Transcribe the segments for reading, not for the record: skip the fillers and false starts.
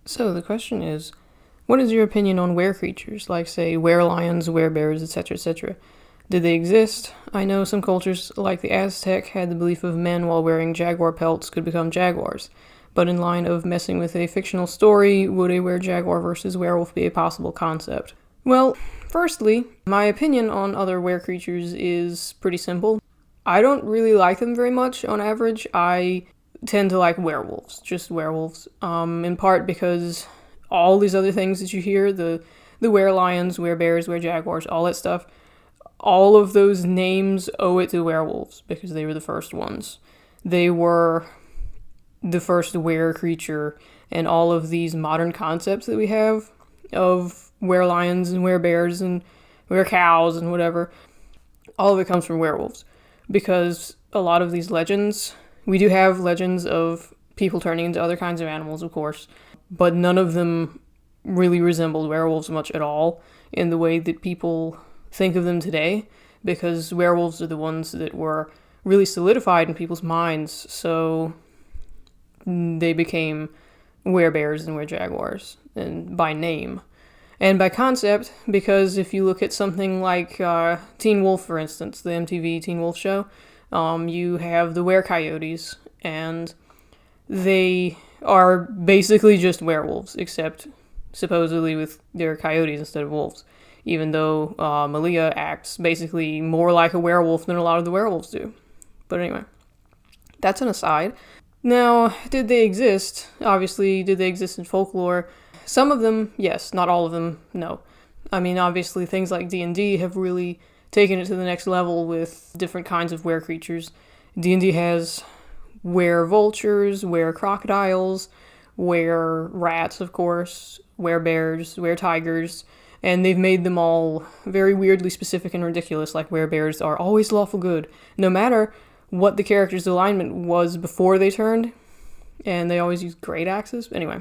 So the question is, what is your opinion on werecreatures, like say werelions, werebears, etc., etc.? Did they exist? I know some cultures, like the Aztec, had the belief of men while wearing jaguar pelts could become jaguars. But in line of messing with a fictional story, would a were-jaguar versus werewolf be a possible concept? Well, firstly, my opinion on other werecreatures is pretty simple. I don't really like them very much on average. I tend to like werewolves, just werewolves. In part because all these other things that you hear, the werelions, werebears, werejaguars, all that stuff, all of those names owe it to werewolves because they were the first ones. They were the first were-creature, and all of these modern concepts that we have of were-lions and were-bears and were-cows and whatever, all of it comes from werewolves. Because a lot of these legends, we do have legends of people turning into other kinds of animals, of course, but none of them really resembled werewolves much at all in the way that people think of them today, because werewolves are the ones that were really solidified in people's minds, so they became werebears and werejaguars, and by name. And by concept, because if you look at something like Teen Wolf, for instance, the MTV Teen Wolf show, you have the Werecoyotes, and they are basically just werewolves, except supposedly with their coyotes instead of wolves, even though Malia acts basically more like a werewolf than a lot of the werewolves do. But anyway, that's an aside. Now, did they exist? Obviously, did they exist in folklore? Some of them, yes. Not all of them, no. I mean, obviously, things like D&D have really taken it to the next level with different kinds of were-creatures. D&D has were-vultures, were-crocodiles, were-rats, of course, were-bears, were-tigers, and they've made them all very weirdly specific and ridiculous, like were-bears are always lawful good, no matter what the character's alignment was before they turned, and they always use great axes. Anyway,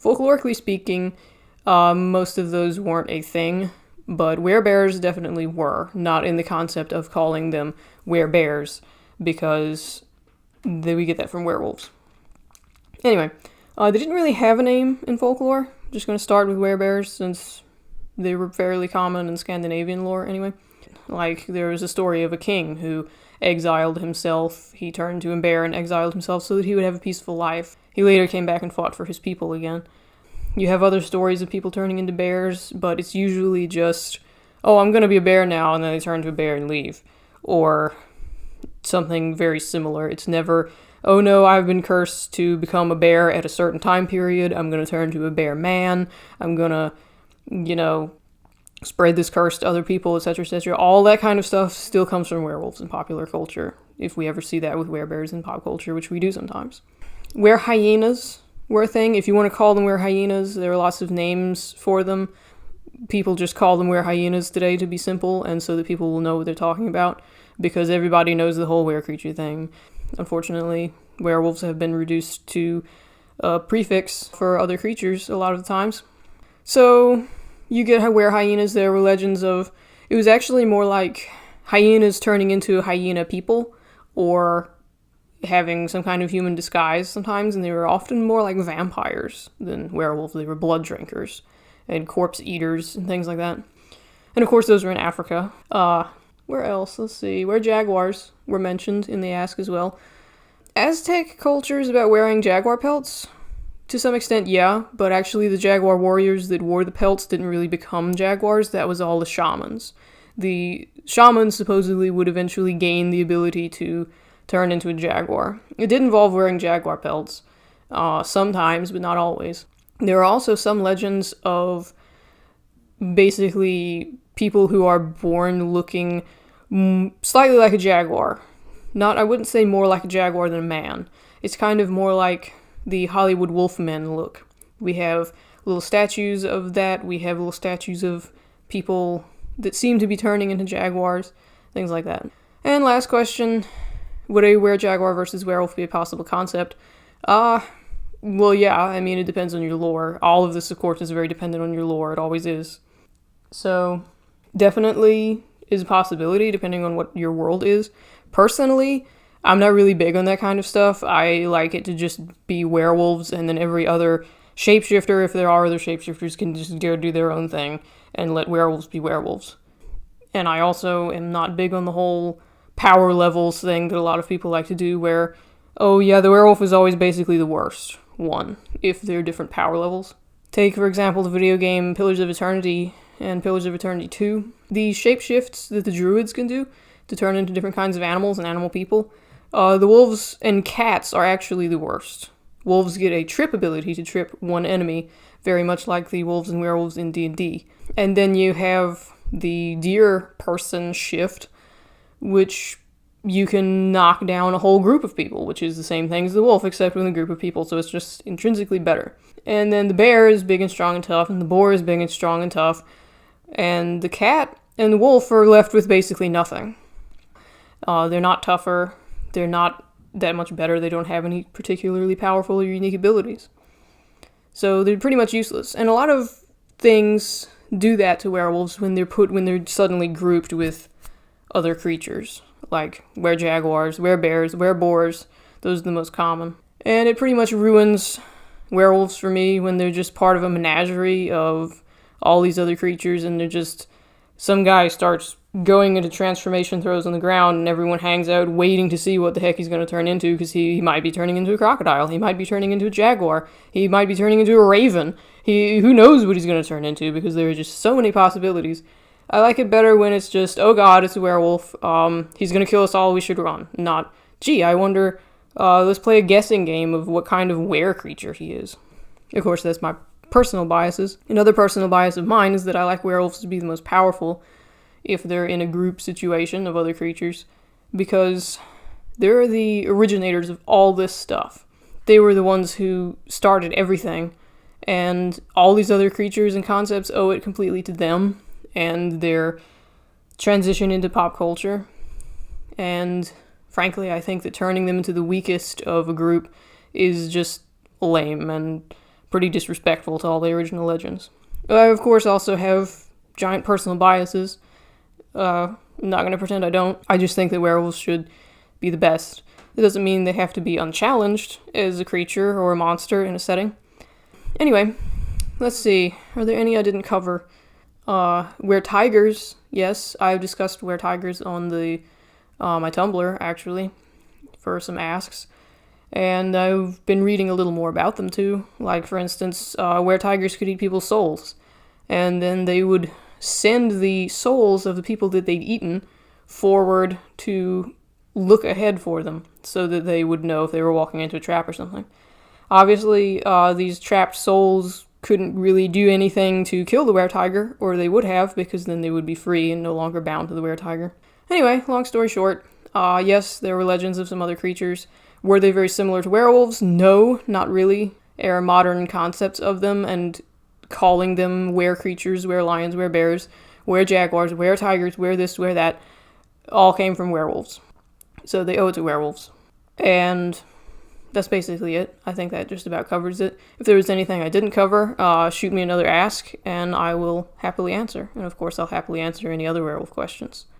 folklorically speaking, most of those weren't a thing, but werebears definitely were, not in the concept of calling them werebears, because we get that from werewolves. Anyway, they didn't really have a name in folklore. Just going to start with werebears, since they were fairly common in Scandinavian lore anyway. Like, there was a story of a king who exiled himself. He turned to a bear and exiled himself so that he would have a peaceful life. He later came back and fought for his people again. You have other stories of people turning into bears, but it's usually just, oh, I'm going to be a bear now, and then they turn to a bear and leave. Or something very similar. It's never, oh no, I've been cursed to become a bear at a certain time period. I'm going to turn to a bear man. I'm going to, spread this curse to other people, etc., etc. All that kind of stuff still comes from werewolves in popular culture, if we ever see that with werebears in pop culture, which we do sometimes. Were-hyenas were a thing. If you want to call them were-hyenas, there are lots of names for them. People just call them were-hyenas today to be simple, and so that people will know what they're talking about, because everybody knows the whole were-creature thing. Unfortunately, werewolves have been reduced to a prefix for other creatures a lot of the times. So you get were-hyenas. There were legends of, it was actually more like hyenas turning into hyena people, or having some kind of human disguise sometimes, and they were often more like vampires than werewolves. They were blood drinkers and corpse eaters and things like that. And of course those were in Africa. Where else? Let's see. Were-jaguars were mentioned in the Ask as well. Aztec culture is about wearing jaguar pelts. To some extent, yeah, but actually the jaguar warriors that wore the pelts didn't really become jaguars. That was all the shamans. The shamans supposedly would eventually gain the ability to turn into a jaguar. It did involve wearing jaguar pelts, sometimes, but not always. There are also some legends of basically people who are born looking slightly like a jaguar. I wouldn't say more like a jaguar than a man. It's kind of more like the Hollywood Wolfmen look. We have little statues of that. We have little statues of people that seem to be turning into jaguars, things like that. And last question, would a were-jaguar versus werewolf be a possible concept? Well, yeah, I mean, it depends on your lore. All of this, of course, is very dependent on your lore. It always is. So, definitely is a possibility, depending on what your world is. Personally, I'm not really big on that kind of stuff. I like it to just be werewolves, and then every other shapeshifter, if there are other shapeshifters, can just go do their own thing and let werewolves be werewolves. And I also am not big on the whole power levels thing that a lot of people like to do where, oh yeah, the werewolf is always basically the worst one if there are different power levels. Take, for example, the video game Pillars of Eternity and Pillars of Eternity 2. The shapeshifts that the druids can do to turn into different kinds of animals and animal people, the wolves and cats are actually the worst. Wolves get a trip ability to trip one enemy, very much like the wolves and werewolves in D&D. And then you have the deer person shift, which you can knock down a whole group of people, which is the same thing as the wolf, except with a group of people, so it's just intrinsically better. And then the bear is big and strong and tough, and the boar is big and strong and tough, and the cat and the wolf are left with basically nothing. They're not tougher, they're not that much better, they don't have any particularly powerful or unique abilities. So they're pretty much useless. And a lot of things do that to werewolves when they're suddenly grouped with other creatures, like Jaguars, bears, boars. Those are the most common. And it pretty much ruins werewolves for me when they're just part of a menagerie of all these other creatures, and they're just, some guy starts going into transformation throws on the ground, and everyone hangs out waiting to see what the heck he's going to turn into, because he might be turning into a crocodile, he might be turning into a jaguar, he might be turning into a raven, who knows what he's going to turn into, because there are just so many possibilities. I like it better when it's just, oh god, it's a werewolf, he's going to kill us all, we should run. Not, gee, I wonder, let's play a guessing game of what kind of werecreature he is. Of course, that's my personal biases. Another personal bias of mine is that I like werewolves to be the most powerful if they're in a group situation of other creatures, because they're the originators of all this stuff. They were the ones who started everything, and all these other creatures and concepts owe it completely to them and their transition into pop culture. And frankly, I think that turning them into the weakest of a group is just lame and pretty disrespectful to all the original legends. I, of course, also have giant personal biases. I'm not going to pretend I don't. I just think that werewolves should be the best. It doesn't mean they have to be unchallenged as a creature or a monster in a setting. Anyway, let's see. Are there any I didn't cover? Weretigers. Yes, I've discussed weretigers on the my Tumblr, actually, for some asks. And I've been reading a little more about them, too. Like, for instance, weretigers could eat people's souls. And then they would send the souls of the people that they'd eaten forward to look ahead for them, so that they would know if they were walking into a trap or something. Obviously, these trapped souls couldn't really do anything to kill the weretiger, or they would have, because then they would be free and no longer bound to the weretiger. Anyway, long story short, yes, there were legends of some other creatures. Were they very similar to werewolves? No, not really. There are modern concepts of them, and calling them werecreatures, werelions, werebears, werejaguars, weretigers, were this, were that, all came from werewolves. So they owe it to werewolves. And that's basically it. I think that just about covers it. If there was anything I didn't cover, shoot me another ask, and I will happily answer. And of course, I'll happily answer any other werewolf questions.